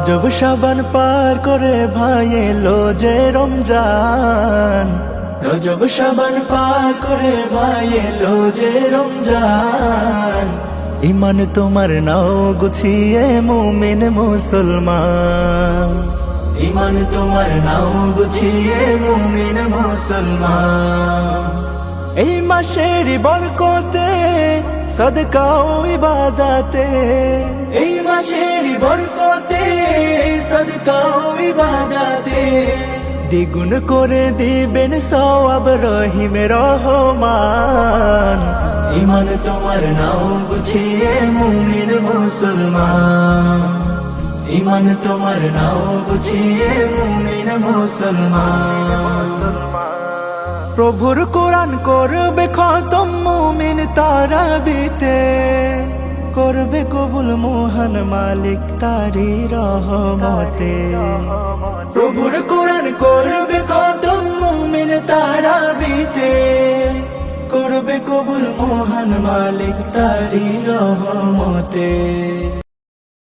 রজব শাবান পার করে ভাই এলো যে রমজান, রজব শাবান পার করে ভাই এলো যে রমজান। ইমান তোমার নাও গুছিয়ে মুমিন মুসলমান, ইমান তোমার নাও গুছিয়ে মুমিন মুসলমান। এই মাসের বরকতে সদকা ও ইবাদতে, এই মাসের বরকতে সদকা ও ইবাদতে দ্বিগুণ করে দিবেন সওয়াব রহিম রহমান। ইমান তোমার নাও গুছিয়ে মুমিন মুসলমান, ইমান তোমার নাও গুছিয়ে মুমিন মুসলমান। প্রভুর কোরআন করবে খতম মুমিন তারাবিতে, করবে কবুল মহান মালিক তারি রহমতে। প্রভুর কোরআন করবে খতম মুমিন তারাবিতে, করবে কবুল মহান মালিক তারি রহমতে।